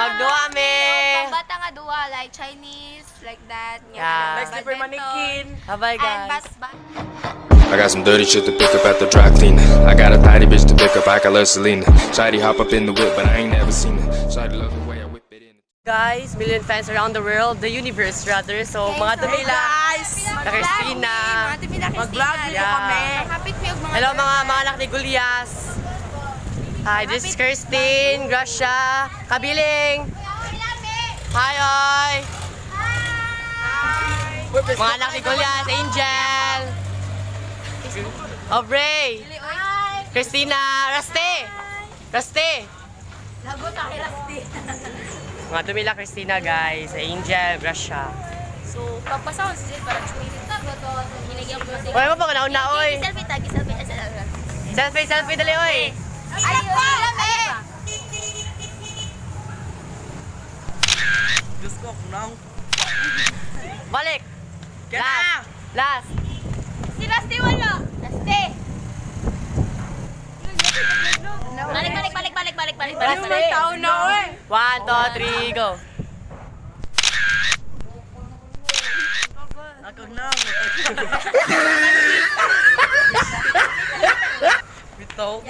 magduwa me. Bata nga duwa, like Chinese, like that. Yeah. Like slipper mannequin. Bye And guys. I got some dirty shit to pick up at the dry cleaner. I got a tidy bitch to pick up, I got love Selena. Shawty hop up in the whip, but I ain't never seen her. Shawty love the way I whip it in. Guys, million fans around the world, the universe rather. So, mga dumila. Na Christina. Mag-vlog nito Yeah. kami. Hello mga anak ni Gulyas. Hi, this is Christine, Gracia, Kabiling. Hi, oy. Mga anak ni Gulyas, Angel. Aubrey. Christina, Raste. Mga dumila Christina guys, Angel, Gracia. So, papasahon si Jade para chumili. Hinagyan ko kasi. Uy, mo pa ka nauna, oy. Selfie. Selfie, dali, oy. Ay, Diyos ko, kunang. Balik. Kaya Last. Si Rusty wala. Rusty. Balik. Rusty. tao na, oy. 1, 2, 3, go. Akag na. Bitaw.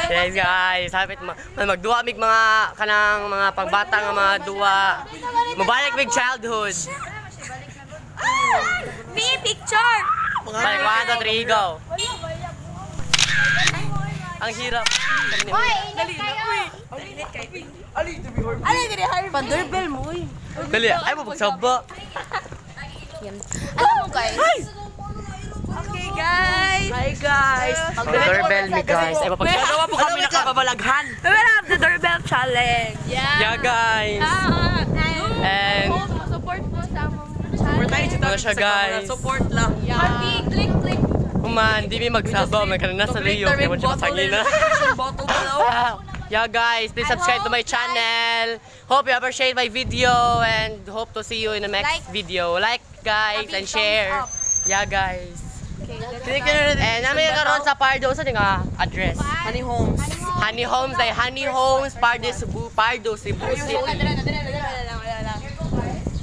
Yes guys, hapit magduwa mig mga kanang mga pagbata nga mga duwa. Mabalik mig childhood. Picture. Balik 1, 2, 3, go. Ang hirap. Hoy, init kayo. Pan-doorbell mo, oy. Dali, ay mo pagsaba. Alam mo guys. Okay guys. Hi, guys. Mag-doorbell me guys. Ay Nagawa po kami nakababalaghan. We will have the doorbell challenge. Yeah guys. And Support mo sa among Support tayo ano siya guys. Support lang. Click. Kuman, di mi magsaba, may kanina sa Leo, kaya mo siya masangina. Bottle ba daw? Yeah guys, please subscribe to my channel. Hope you appreciate my video and hope to see you in the next video. Like guys and share. Yeah guys. And namin karon sa Pardo sa nga address. Honey Homes. Honey Homes, Pardo, Cebu City.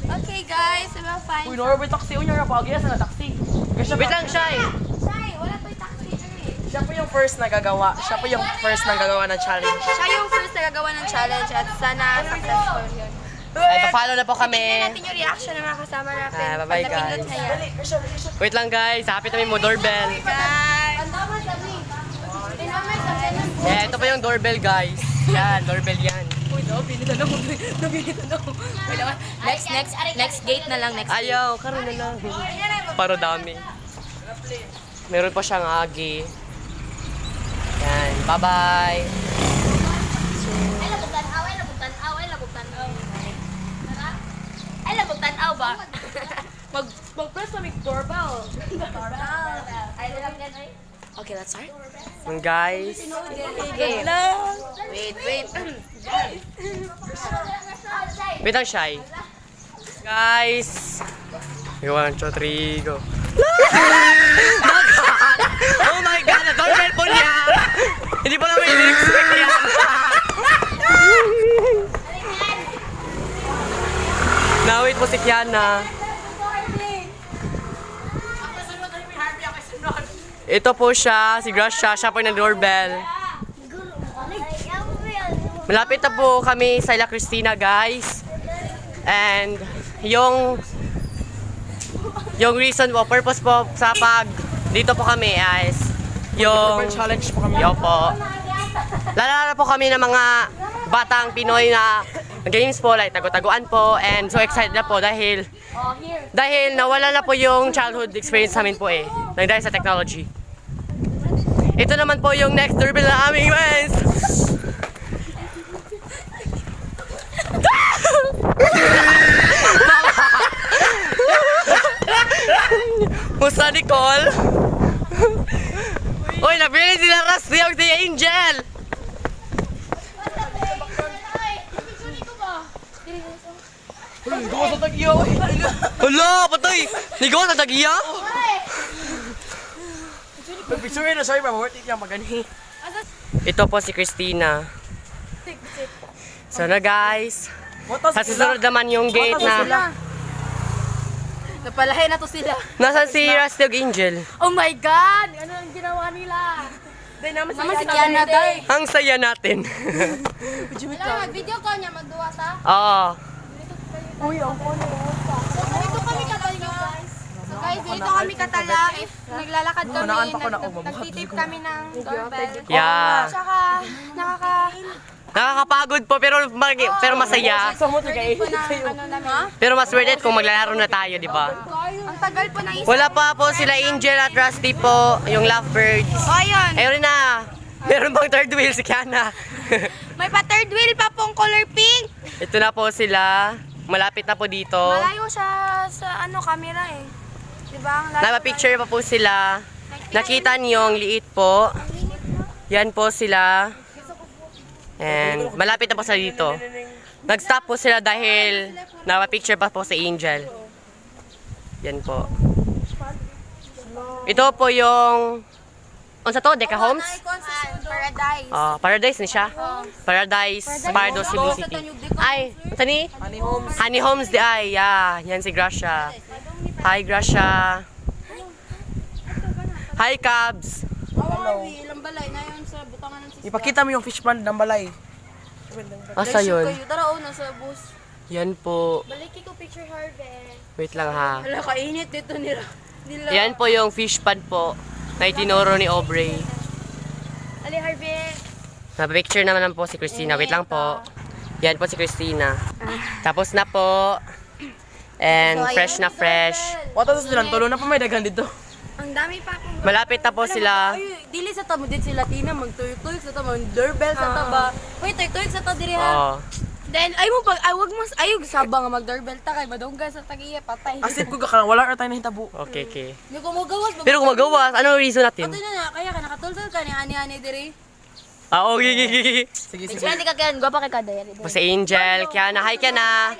Okay guys, we'll find. Uy, Norway taxi. Uy, yung rapagya sa taxi. Wait lang siya eh. Sai, wala pa yung taxi dyan eh. Siya po yung first na gagawa. Siya po yung first na gagawa ng challenge. Siya yung first na gagawa ng challenge at sana successful yun. Ay, pa-follow na po Tingnan kami. natin yung reaction ng mga kasama natin. Bye-bye, Pag napindot guys. na yan. Wait lang guys, hapit namin mo doorbell. Guys! Yeah, ito pa yung doorbell guys. Yan, doorbell yan. Uy, nabili na ako. Next gate na lang. Ayaw, karoon na lang. Paro dami. Meron pa siyang agi. Yan, bye-bye. Ay, labog tanaw ba? Mag-press na may doorbell. Okay, let's start. Yung guys. Game. Wait. Wait lang, Shy. Guys. 1, 2, 3, go. Oh my God! Na-doorbell po niya! Hindi pa naman in-expect yan. Na-wait po si Kiana. Ito po siya, si Gracia. Siya po yung na-doorbell. Malapit na po kami sa La Cristina, guys. And yung reason po, purpose po sa pag dito po kami is yung Challenge po kami. yo po. Lalala po kami ng mga batang Pinoy na games po, like tago-taguan po, and so excited na po dahil nawala na po yung childhood experience namin po eh, dahil sa technology. Ito naman po yung next doorbell na aming friends. Musta Nicole? Uy, nabili sila Rusty o si Angel! Gawa sa tag-iyo. Hala, patay! Nigaw sa tagiya? Picture na sorry, mama. Worth it yung magani. Ito po si Christina. So na guys, Sa susunod naman yung gate na... Napalahay na to sila. Nasaan si Rusty Angel? Oh my God! Ano ang ginawa nila? Naman si Kiana day. Ang saya natin. Wala, mag-video call niya, magduwa ta. Oo. Dito kami katala. So guys, dito kami katala. If naglalakad kami, nagtitip kami ng doorbell. Yeah. Tsaka, Nakakapagod po pero masaya. ready po ng ano namin. Pero mas worth it kung maglalaro na tayo, di ba? Ang tagal po ng isa. Wala pa po sila Angel at Rusty po, yung lovebirds. Oh, ayun. Ayun na. Meron bang third wheel si Kiana? May pa third wheel pa pong color pink. Ito na po sila. Malapit na po dito. Malayo siya sa ano, camera eh. Diba? Ang layo. Napa-picture pa po sila. Nakita niyo yung liit po. Yan po sila. And malapit na po sila dito. Nag-stop po sila dahil napa-picture pa po si Angel. Yan po. Ito po yung... Unsa to? Deca Homes? Paradise. Paradise ni siya. Paradise, Pardo, Cebu City. Ay, unsa ni? Honey Homes. Honey Homes di ay. Yeah, yan si Gracia. Hi, Gracia. Hi, Cubs. Ilang balay na yun sa butangan ng sisya. Ipakita mo yung fish pond ng balay. Asa yun? Tara, una sa bus. Yan po. Baliki ko picture harvest. Wait lang ha. Hala, kainit dito nila. Yan po yung fish pond po na itinuro ni Aubrey. Ali, harvest. Napapicture naman po si Christina. Wait lang po. Yan po si Christina. Tapos na po. And fresh na fresh. Wata sa silang tulo na pa may dagan dito. Ang dami pa akong... Malapit na po sila. Ay, dili sa tamo din sila Tina, magtuyok-tuyok sa tamo, doorbell sa taba. Uy, tuyok-tuyok sa ta diri ha. Oo. Then, ay mo pag, ay wag mas, ayog sabang nga mag-doorbell ta kay madungga sa tagiya, patay. Asip ko ka wala ra tayo nahitabo. Okay, okay. Yung kumagawas, Pero kung magawa, ano reason natin? Patay na, kaya ka nakatultol ka ni ani-ani diri. Okay, okay. Sige, sige. Sige, ka kaya, gwa pa kay kadayari. Po si Angel, Kiana. Hi, Kiana.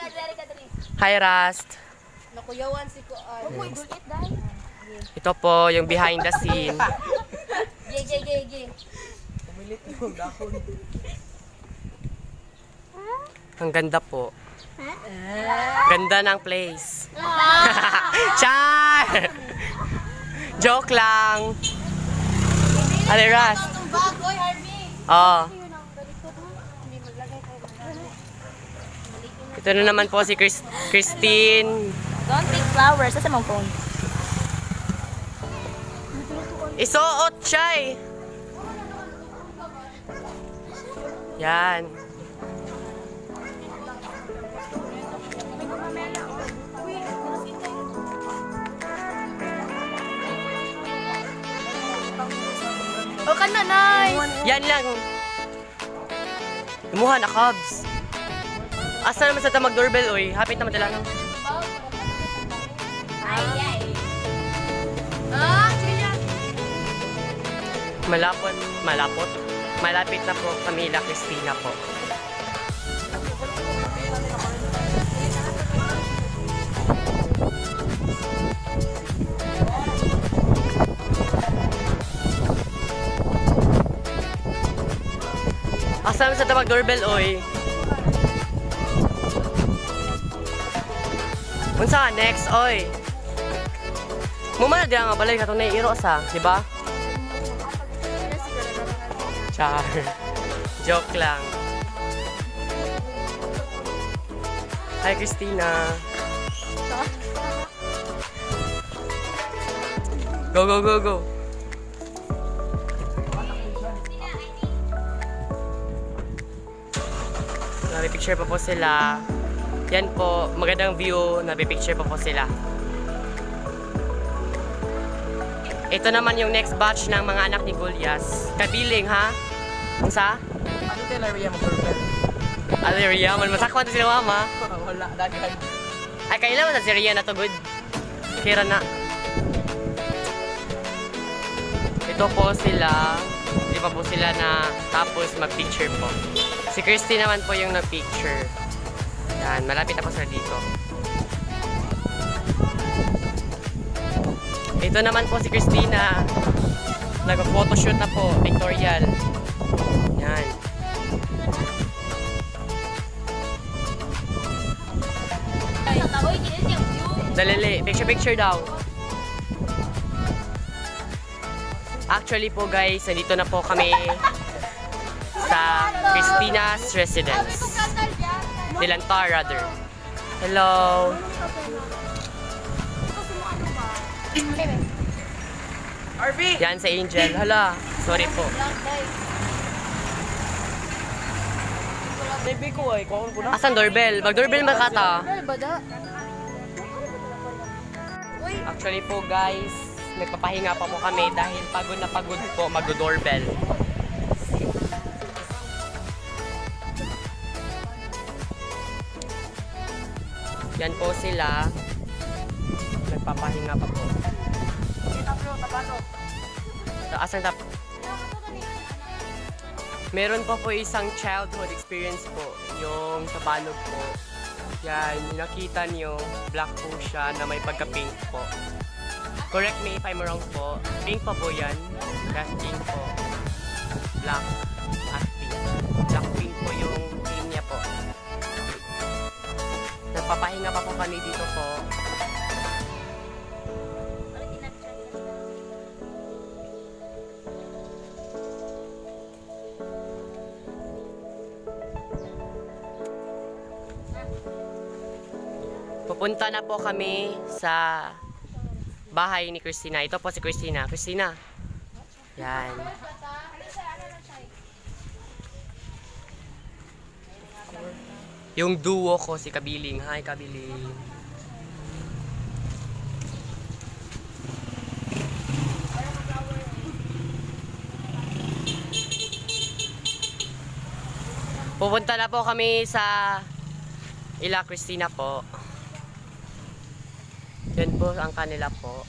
Hi, Rust. Nakuyawan si ko. Uy, gulit dai. Ito po yung behind the scene. Ge. Pumilit yung dahon. Ang ganda po. Ganda ng place. Char! Joke lang. Ale, Rust. Bagoy, Harvey. Oh. Ito na naman po si Christine. Don't take flowers sa mong phone. Isuot siya eh. Yan. O ka na, nice. Yan lang. Lumuha na, Cubs. Asa naman sa ta mag-doorbell, oy. Hapit na madala lang. Ay. Ah, sige. Malapot. Malapit na po Camila Cristina po. Asa naman sa ta mag-doorbell, oy. Unsa next, oy. Mumana di nga balay katong naiiro sa, di ba? Char. Joke lang. Hi, Christina. Go, go, go, go. Napipicture pa po sila. Yan po, magandang view. Napipicture pa po sila. Ito naman yung next batch ng mga anak ni Gulyas. Kabiling, ha? Ang sa? Ano tayo Laria mag-doorbell? Ria, man masakwan to sila mama. Wala, dagan. Ay, kailan mo sa si Ria na to good? Kira na. Ito po sila. Di pa po sila na tapos mag-picture po. Si Christy naman po yung nag-picture. Yan, malapit na po sila dito. Ito naman po si Christina. Nag-photoshoot na po, pictorial. Yan. Dalili, picture daw. Actually po guys, nandito na po kami sa Christina's residence. Dilantar rather. Hello. RV! Yan sa Angel. Hala, sorry po. Baby ko ay, kuha ko na. Asan doorbell? Mag-doorbell makata. Actually po guys, nagpapahinga pa po kami dahil pagod na pagod po mag-doorbell. Yan po sila. Nagpapahinga pa po. Asan tap? Meron pa po isang childhood experience po, yung sa Banog po. Yan, nakita niyo, black po siya na may pagka-pink po. Correct me if I'm wrong po. Pink pa po yan. That's pink po. Black at pink. Black pink po yung team niya po. Nagpapahinga pa po kami dito po. Pupunta na po kami sa bahay ni Christina. Ito po si Christina. Christina. Yan. Yung duo ko si Kabiling. Hi, Kabiling. Pupunta na po kami sa ila Christina po. Yan po ang kanila po.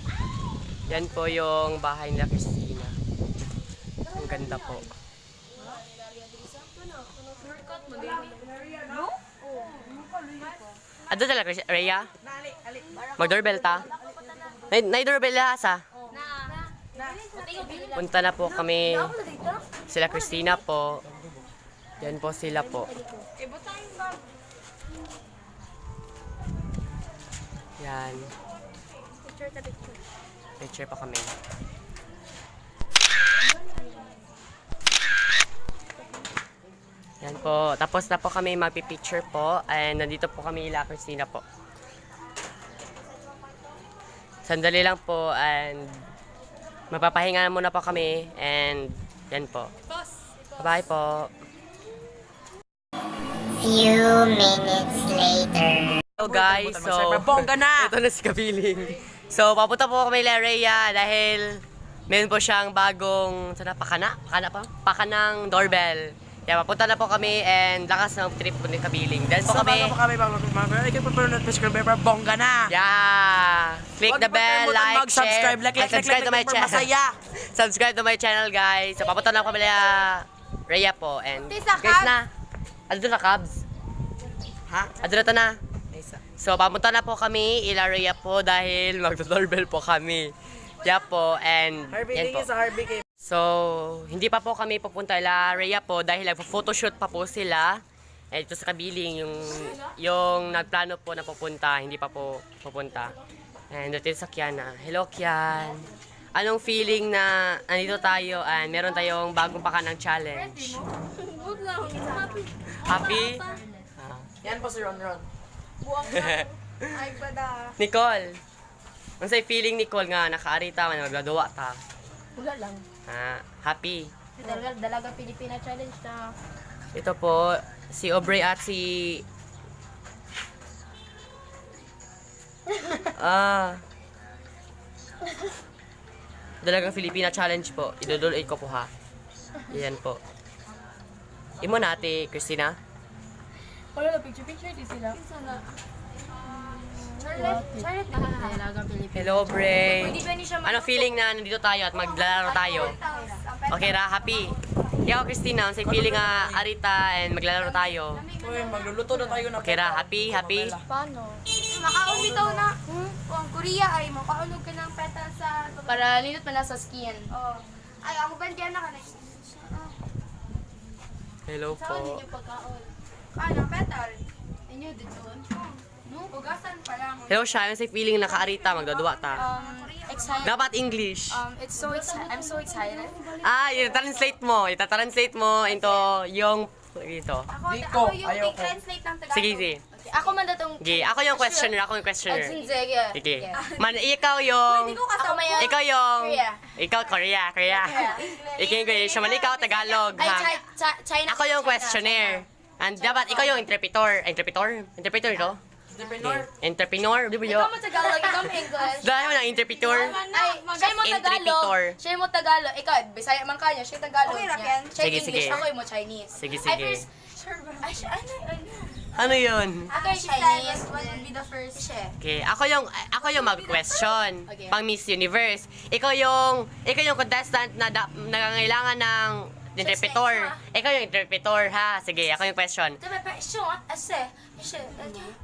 Yan po yung bahay nila Christina. Ang ganda po. Ado talaga, Rhea? Mag-doorbell ta? Nay-doorbell na asa? Punta na po kami. Sila Christina po. Yan po sila po. Yan. Picture pa kami. Yan po. Tapos na po kami magpipicture po. And nandito po kami ila Christina po. Sandali lang po. And mapapahinga muna po kami. And yan po. Bye po. Few minutes later. Hello guys, so Bongga na! ito na si Kabiling. So papunta po kami kay Rhea dahil meron po siyang bagong pakanang doorbell. Kaya papunta na po kami and lakas ng trip po ni Kabiling. Then po kami, Ikaw pa pala subscribe para bongga na! yeah, click the bell, like, share, mag-subscribe, and subscribe to my channel. Masaya! Subscribe to my channel guys. So papunta na po kami Rhea po and Tisa, guys Cubs. na. Ano na Cubs? Ha? Ano na? So, papunta na po kami, ila Rhea po, dahil magdo-doorbell po kami. Yeah po, and Harvey, yan po. tingin sa Harvey kay... So, hindi pa po kami pupunta ila Rhea po, dahil nagpo-photoshoot pa po sila. And ito sa Kabiling, yung nagplano po na pupunta, hindi pa po pupunta. And ito sa Kiana. Hello, Kian. Anong feeling na andito tayo and meron tayong bagong pakanang challenge? Happy? Yan po si Ron. Ay, bada. Nicole, ang sa'yo feeling Nicole nga, nakaarita man, magdadawa ta. Wala lang. Happy. Dalaga Pilipina challenge na. Ito po, si Aubrey at si... Dalagang Filipina challenge po. Idudulid ko po ha. Yan po. Imo na ate, Christina. Wala na picture di sila. Charlotte na dalaga Pilipina. Hello, Aubrey. Hindi ba ni siya Ano feeling na nandito tayo at maglalaro tayo? Okay ra, happy. Ikaw, Christina, ang sa'yo feeling nga arita and maglalaro tayo. Uy, magluluto na tayo na. Okay ra, happy? Paano? Makaon bitaw na. Ang Korea ay makaulog ka ng petal sa... Para linot pa na sa skin. Oo. Ay, ako ba diyan na ka na? Hello Saan po. ninyo pagkaon? Ano, petal? Inyo dito. Ugasan pa lang. Hello siya, yung sa feeling nakaarita, magdadua ta. Excited. Dapat English. It's so excited. I'm so excited. Ita-translate mo. Ita-translate mo into yung dito. Ako yung translate ng Tagalog. Sige, sige. Okay, ako man datong... Sige, ako yung questioner, ako yung questioner. Sige. Sige. Man, ikaw yung... Ako may... Ikaw yung... Korea. Ikaw, Korea. Ikaw English. Man, ikaw Tagalog, Ay, ha? China. Ako yung questionnaire. And dapat, ikaw yung interpreter. Interpreter ito? Entrepreneur, di ba yun? Ikaw mo Tagalog, ikaw mo English. Dahil mo ng interpreter. Ay, siya mo Tagalog. Siya mo Tagalog. Ikaw, Bisaya man kanya, siya Tagalog niya. Siya Sige, English, sige. ako yung mo Chinese. Sige, Ay, sige. first... Ay, siya, ano? Ano yun? Ako yung Chinese. What would be the first? Siya. Okay, ako yung mag-question Okay. pang Miss Universe. Ikaw yung contestant na nangangailangan ng interpreter. Ikaw yung interpreter, ha? Sige, ako yung question.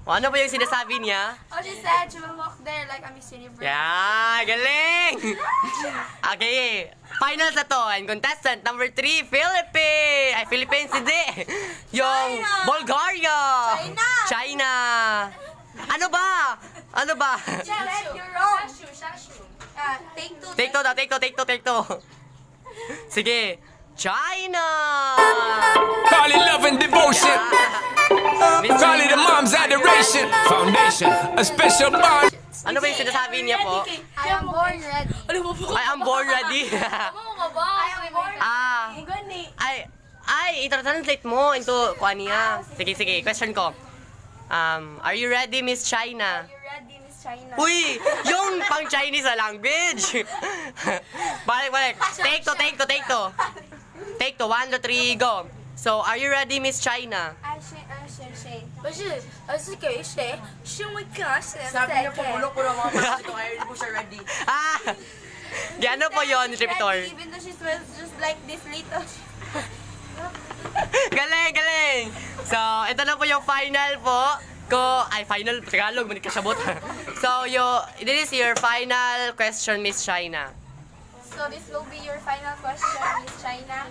O, ano ba yung sinasabi niya? Oh, she said she will walk there like a Miss Universe. Yeah, galing! Okay, finals na to. And contestant number 3, Philippines! Ay, Philippines, hindi! Yung Bulgaria! China! Ano ba? You're wrong. Take two. Take two. Sige, China! Call it love and devotion. Miss Call it a China. mom's adoration. Foundation, a special bond. Ano ba yung sinasabi niya po? I am born ready. I am born ready. I am born Ito-translate mo into kuha niya. Sige, question ko. Are you ready, Miss China? You ready, Miss China? Uy! Yung pang Chinese na language! Balik. Take two. Take two. 1, 2, 3, go. So, are you ready, Miss China? Sabi niya po, bulok ko na mga pasok ito, kaya hindi po siya ready. Gano po yun, interpreter? Even though she smells just like this little. Galing! So, ito na po yung final po. Final, Tagalog, manik kasabot. So, this is your final question, Miss China. So this will be your final question, Miss China.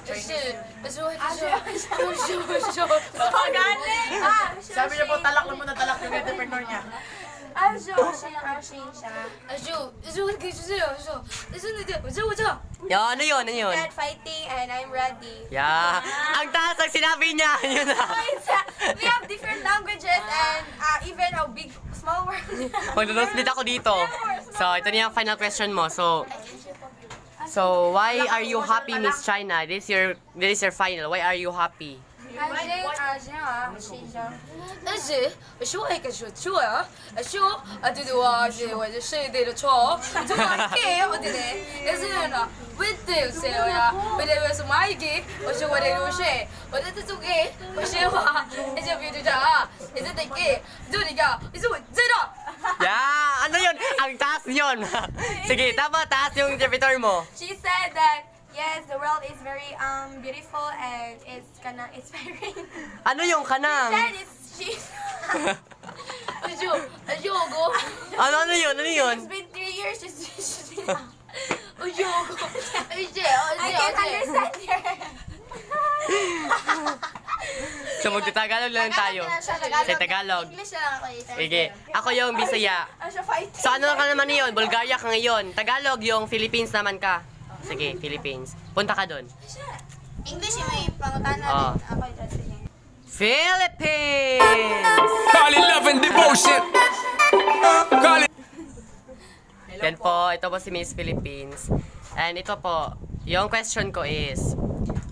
Sabi niya po, talak lang muna, talak yung entrepreneur niya. Ano yun? Said fighting and I'm ready. Yeah. Ang taas ang sinabi niya. Yun na. We have different languages and even a big, small world. Magdodoslit ako dito. So, ito na yung final question mo. So why are you happy, Miss China? This is your final. Why are you happy? Yeah! Ano yun? Ang taas yun. Sige, tama, taas yung interpreter mo. She said that yes, the world is very beautiful and it's kinda inspiring. Ano yung kanang? Then she Ano yun? It's been 3 years she's been I can't understand her. So magtatagalog lang tayo. Sa Tagalog. English na lang ako Sige, ako yung Bisaya. So ano ka naman yun? Bulgaria ka ngayon. Tagalog yung Philippines naman ka. Sige, Philippines. Punta ka doon. English yung may pangutana Oh. din. Ako yung translate. Philippines! Call it love and devotion. Call it. Yan po, ito po si Miss Philippines. And ito po, yung question ko is,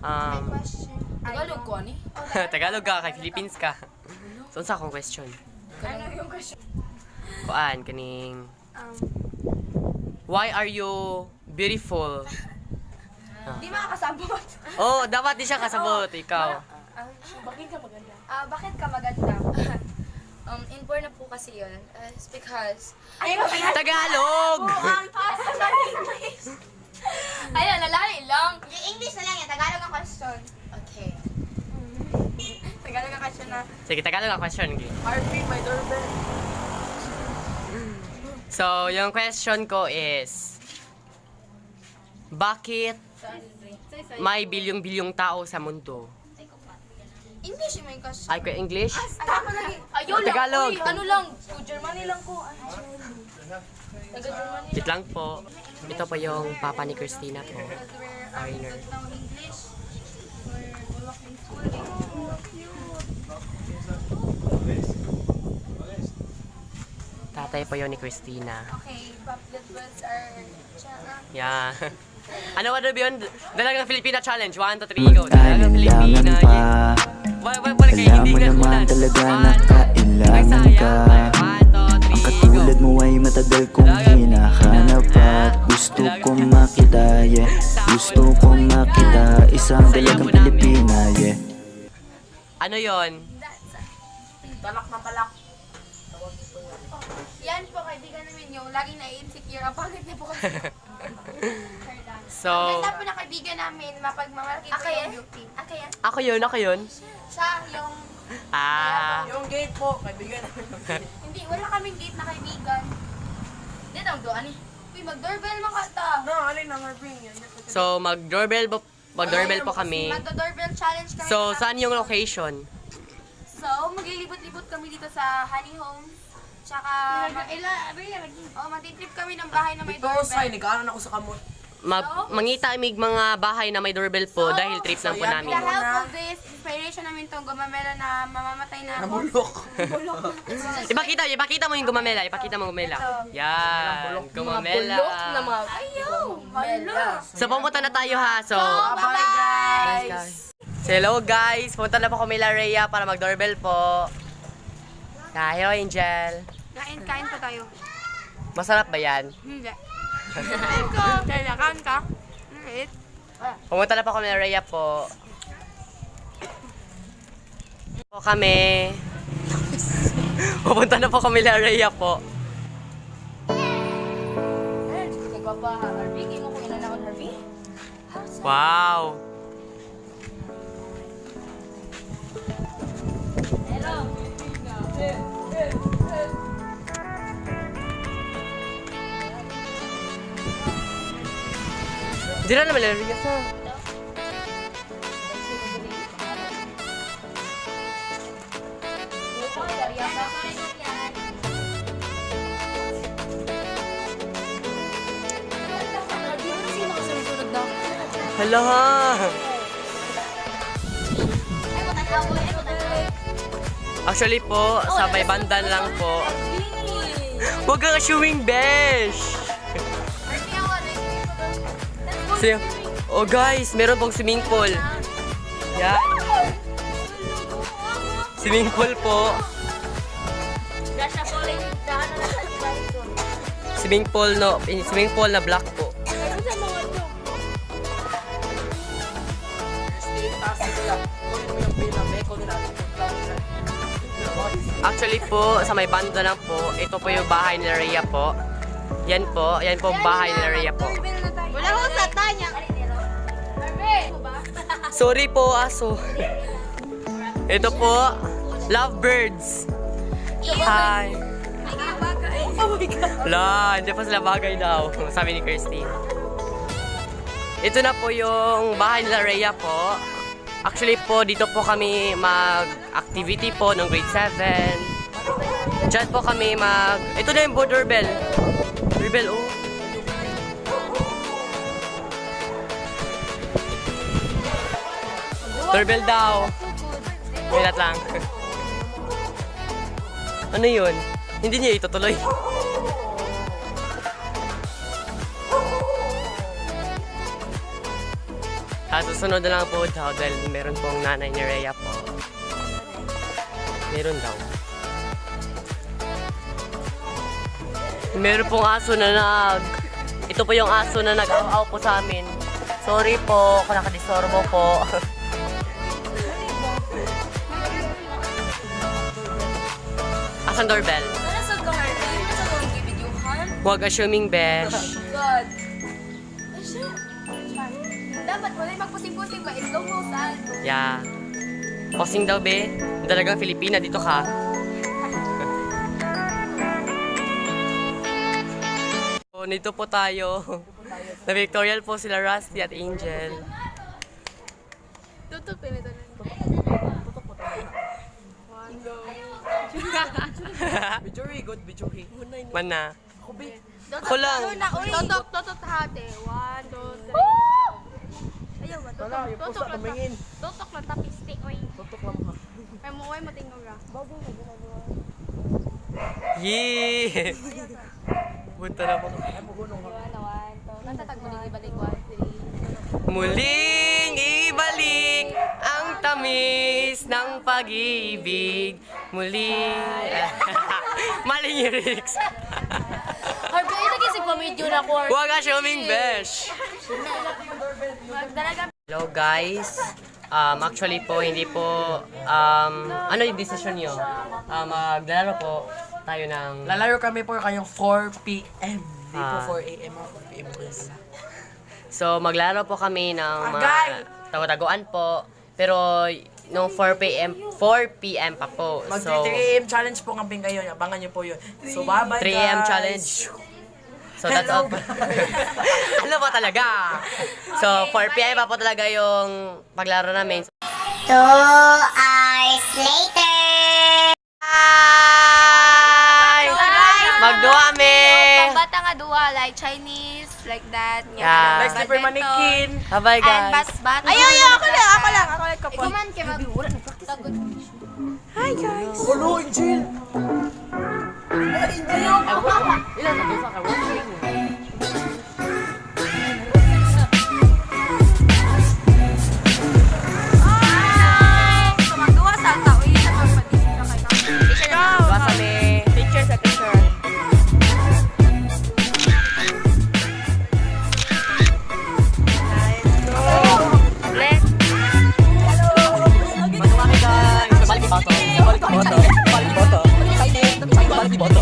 Question. Tagalog ko, ani? Tagalog ka, kay Philippines ka. So, sa akong question? Ano yung question? Kuan, kaning, why are you beautiful? Di makakasabot. Oh, dapat di siya kasabot, ikaw. Bakit ka maganda? Bakit ka maganda? Inborn na po kasi yun. It's because... Tagalog! English! Ayun, lalaki lang. Yung English na lang yan. Tagalog ang question. Okay. Tagalog ang question na. Sige, Tagalog ang question. Okay. RP, my doorbell. So, yung question ko is, bakit may bilyong-bilyong tao sa mundo? English yung main question. Ay, ko English? Ako lagi. Ayun Tagalog. Uy, ano lang. Germany lang ko. Taga-Germany. Wait lang po. Ito po yung papa ni Christina po. Foreigner. English. Tatay po yun ni Christina. Okay, poplet words are... Yeah. Ano ba yun? Dalagang Filipina challenge. 1, 2, 3, go. Dalagang Filipina. Yeah. Wala kayo, hindi ka kunan. Talaga na kailangan ka. 1, 2, 3, go. Katulad mo ay matagal kong hinahanap at gusto kong makita, yeah. Gusto kong makita isang dalagang Pilipina, yeah. Ano yon? Talak na talak. Yan po, kaibigan namin yung laging na-insecure. Ang pangit niya po kasi. So, Ganda po na kaibigan namin, mapagmamalaki po yung beauty. ako yun. Siya yung... Yung gate po, kaibigan namin. Hindi, wala kaming date na kaibigan. Hindi daw doon eh. Uy, mag-doorbell makata. No, alin na Marvin yan. So, mag-doorbell po kami. Mag-doorbell challenge kami. So, saan yung location? So, maglilibot-libot kami dito sa Honey Homes. Tsaka, mag-trip kami ng bahay na may Ito ko say, doorbell. nag-aaral ako sa kamot. Mangita amig mga bahay na may doorbell po dahil trip lang po So, yan namin. With the help of this, inspiration namin itong gumamela na mamamatay na ako. Nabulok. Ipakita mo yung gumamela. Yan. Gumamela. Ayaw! Hala! So, pumunta na tayo ha. So, Bye-bye! guys. So, hello guys. Punta na po kami La Rhea para mag-doorbell po. Hello Angel. Kain pa tayo. Masarap ba yan? Hindi. Kailangan ka. Pumunta na po kami La Rhea po. Pupunta na po kami La Rhea po. Wow. Hindi na naman La Rhea sa. Hala ha. Actually po, sa may bandan lang po. Huwag kang assuming besh. Oh guys, meron pong swimming pool. Yan. Swimming pool po. Swimming pool na black po. Actually po, sa may banda lang po, ito po yung bahay ni Rhea po. Yan po ang bahay ni Rhea po. Wala ko sa tanya. Sorry po, aso. Ito po, lovebirds. Hi. Oh my God. Wala, hindi pa sila bagay daw, sabi ni Christine. Ito na po yung bahay nila Rhea po. Actually po, dito po kami mag-activity po ng grade 7. Diyan po kami Ito na yung doorbell. Doorbell, oh. Doorbell daw. Wait lang. Ano yun? Hindi niya itutuloy. Susunod na lang po daw dahil meron pong nanay ni Rhea po. Meron daw. Meron pong aso na Ito po yung aso na nag-aw-aw po sa amin. Sorry po kung nakadisturbo po. Asan doorbell? Nasa garden? Nasa going gibidyuhan? Huwag assuming besh. God. Dapat wala magpusing-pusing ba? Slow mo saan? Yeah. Posing daw be. Talagang Filipina dito ka. So, nito po tayo. Na Victorial po sila Rusty at Angel. Tutok pinito na. Bijuri, good, bijuri. Mana. Ako lang. Totok hati. 1, 2, 3. Ayaw ba? Wala, yung pusa tumingin. Totok lang tapis stick. Oy. Tutok lang ha. Ay mo oy matingog ra. Yee! Punta na po. Natatag mo din ibalik 1, 3. Muling ibalik ang tamis ng pag-ibig. Muling... Maling lyrics. Ay, ba ilagay si pamidyo na ko. Huwag ka shuming besh. Magdalaga. Hello guys. Actually po, hindi po... ano yung decision nyo? Maglalaro po tayo ng... Lalaro kami po kayong 4 p.m. Hindi po Ah. 4 a.m. o 4 p.m. po yun. So, maglaro po kami ng Agay! tago-taguan po. Pero, nung 4 p.m. pa po. Mag So, 3 a.m. challenge po kambing kayo. Abangan nyo po yun. So, bye-bye 3 a.m. guys. challenge. So, that's Hello, all. Ano po talaga? So, 4 p.m. pa po talaga yung paglaro namin. 2 hours later. Hi! Magduwa kami! Bata nga duwa, like Chinese, like that. Yeah. Like slipper mannequin. Bye-bye And guys. bat. Ay, ako lang kapon. Ikuman kay mag-tagod. Ulo, Angel. Ilan sa pusa ka? Magduwa sa tao, yun ang magpadisira kay Kami. Duwa kami. Picture sa picture. Magduwa kami guys. Balik yung bato. Balik yung bato. Balik yung bato. Balik yung bato.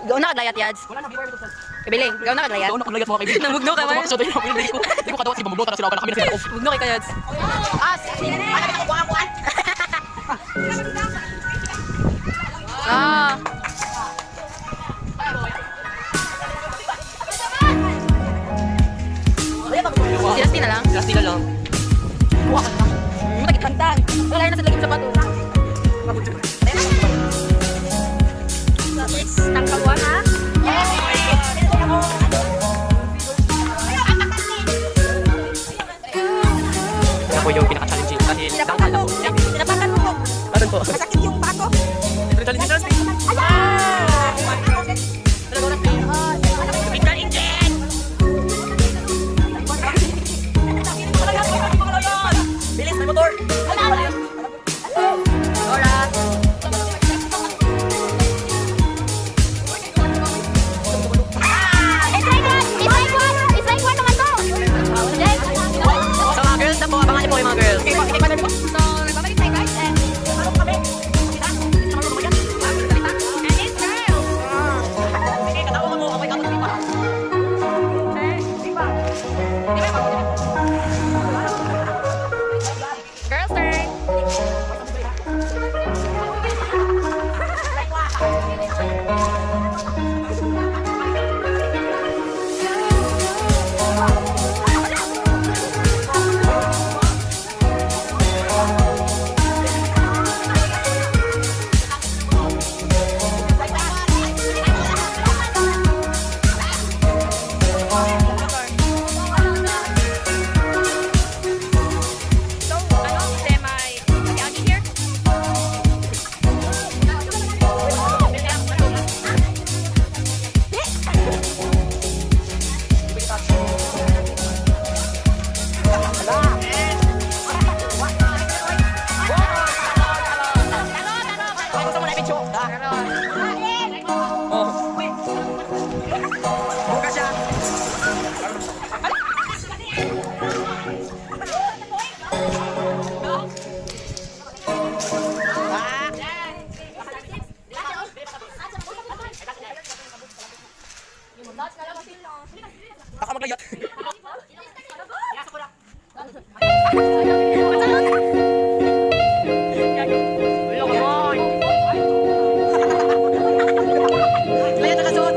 Ikaw na kaglayat, Yads. Wala na, beware dito. Kabiling, ikaw na kaglayat. Doon ako naglayat mga kaibigan. Namugno ka, man. Ito tayo mga pinili ko. Hindi ko katawa si Bamugno, tara sila ako na kami na sila. Mugno kay Yads. Ah. Si Rusty na lang. Last nila lang. Kuha ka na. Magkikantang. Wala na sa laging sapato. Next, tangkawan ha? Yan po yung pinaka-challenging dahil tangkal na po. Tinapakan mo po. Ano po? Masakit yung pako. Ito challenging sa Rusty. Bilis, may motor! Sa mga girls na po, abangan niyo po yung mga girls. Girls turn. So, ano? Semi-agi here? Gusto mo na i-picture? Oh. Buka siya. Baka maglayat. Layat na kasuot.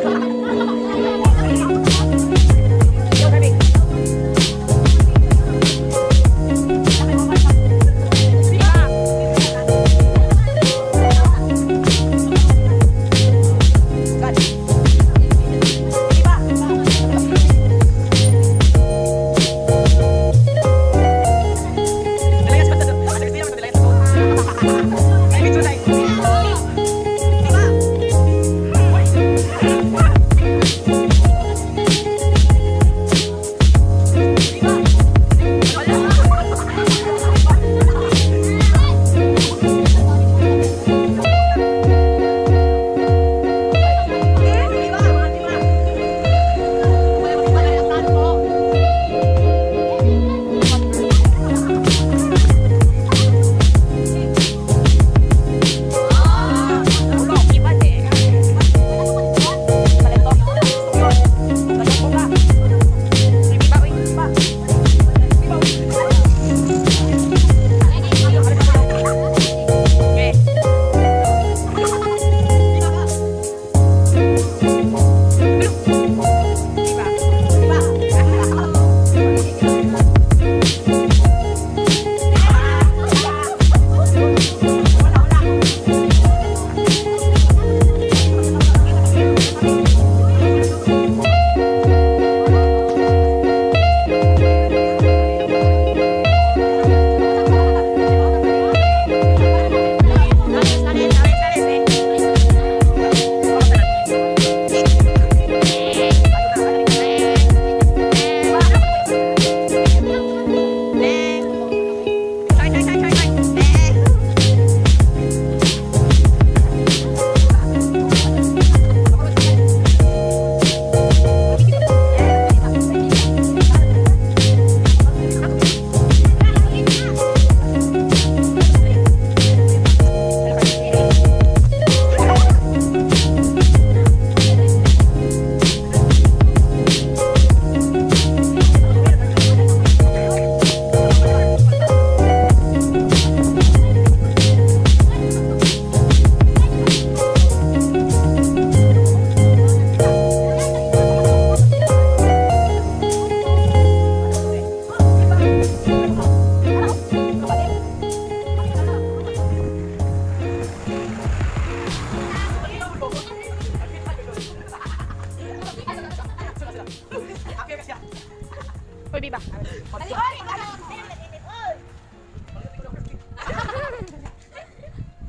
ba?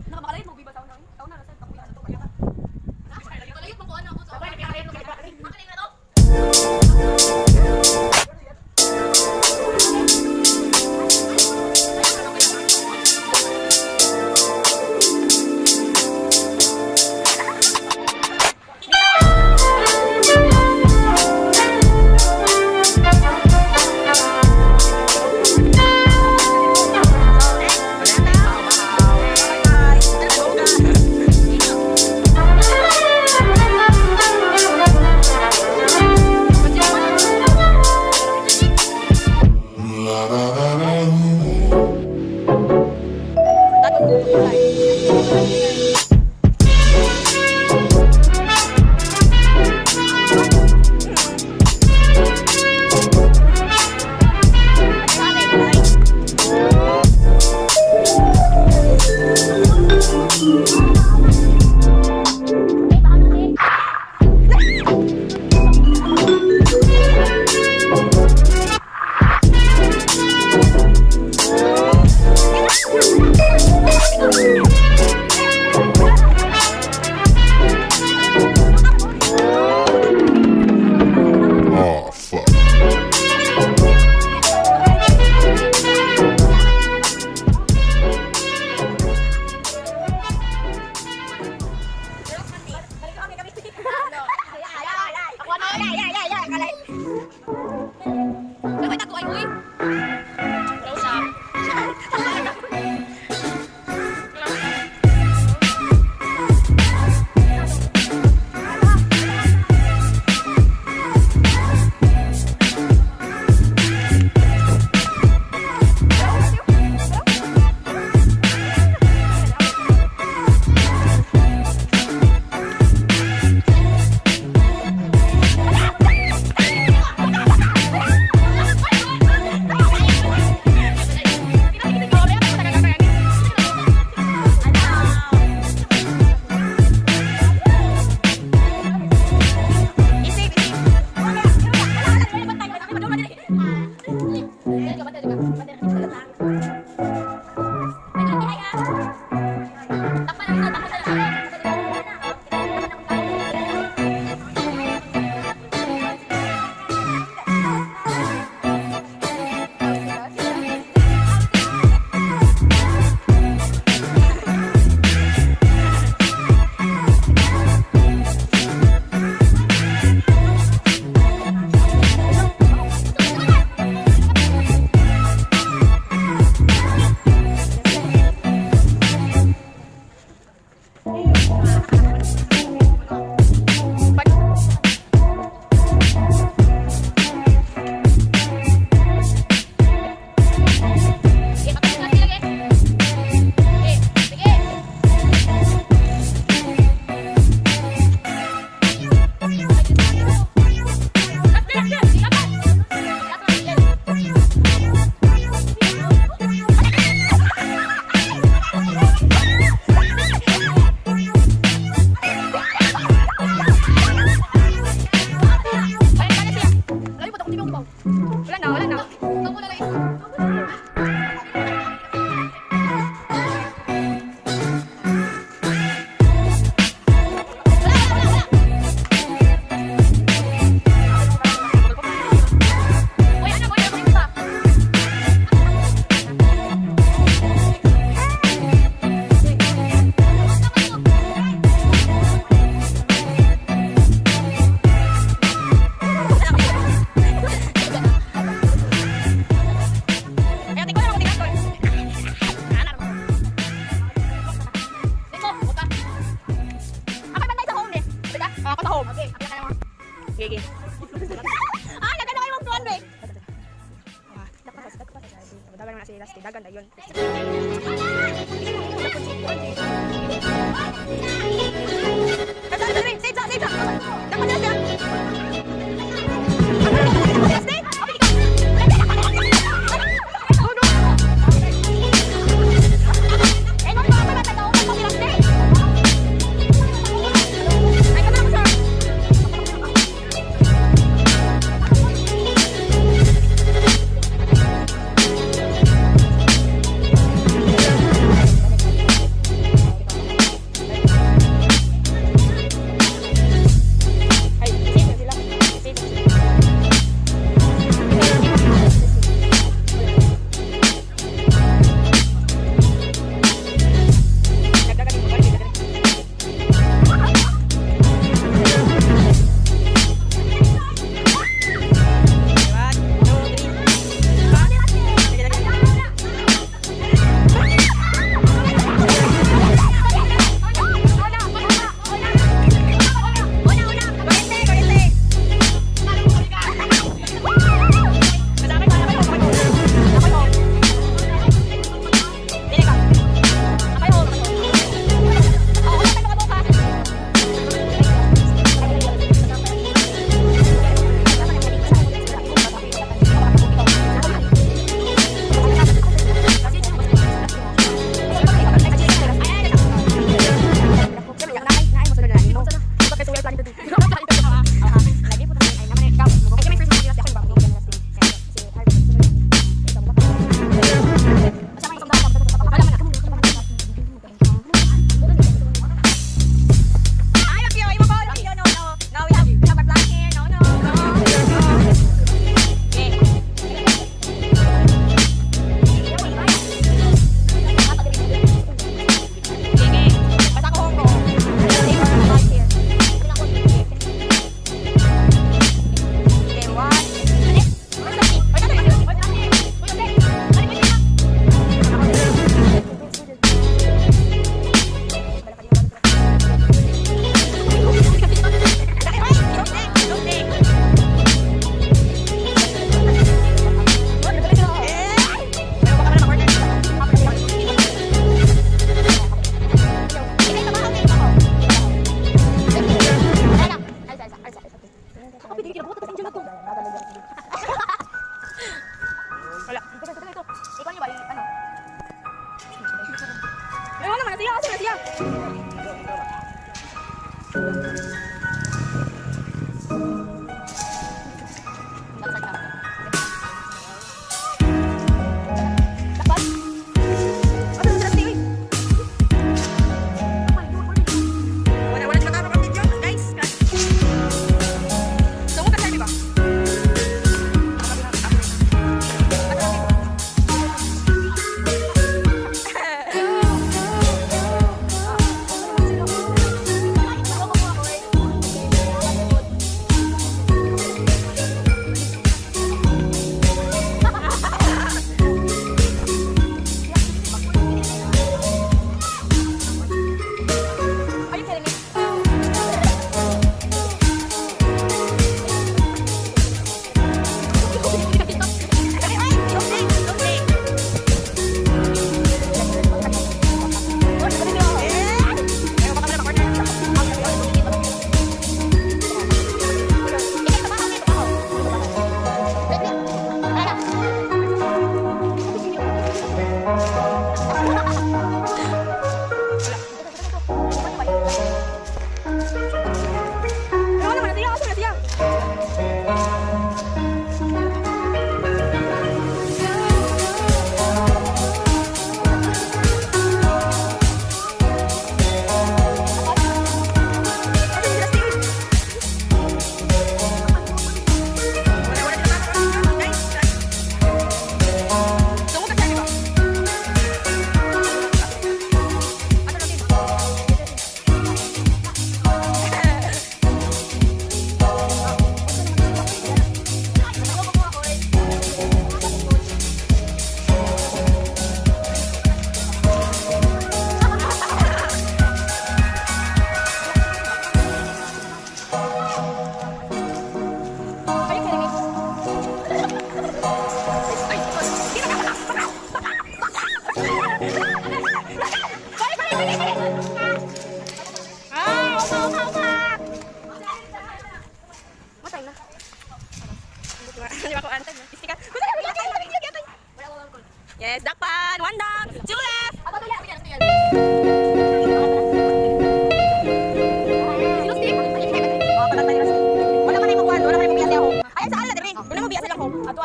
Nakamakalait mo, biba sa una. Sa una, nasa tapuya na to. Nakamakalait mo ko ano ako. Sa una, nakamakalait na to. Oh, fuck. Gigi. Ah, nagano kayo mag-plan, be. Dagan nga si Lasty, dagan na yun.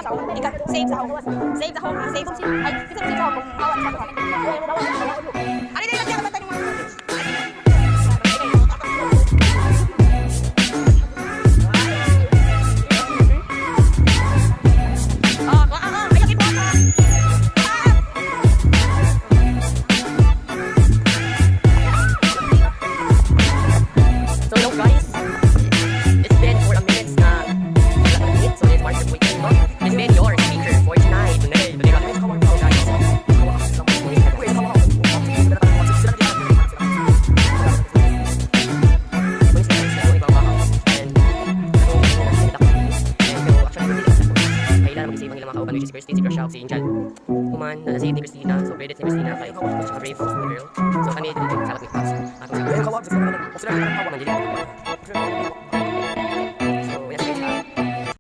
sa ako. Save sa ako. Save sa ako. Save sa ako. Ay, kita save sa ako. Awan sa ako. Ano din yung mga tayo mga So hello guys, it's been for a minute na so it's March of weekend, no? It's been your speaker for tonight. Today, si Injan. Kuman, si Christina. So, pwede si Christina kay siya brave girl. So, kami din yung salat ni Paps. Ako sa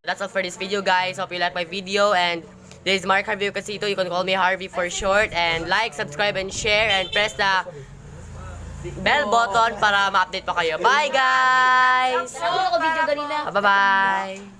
that's all for this video, guys. Hope you like my video. And this is Mark Harvey Casito. You can call me Harvey for short. And like, subscribe, and share. And press the bell button para ma-update pa kayo. Bye, guys! Ako video ganina. Bye-bye!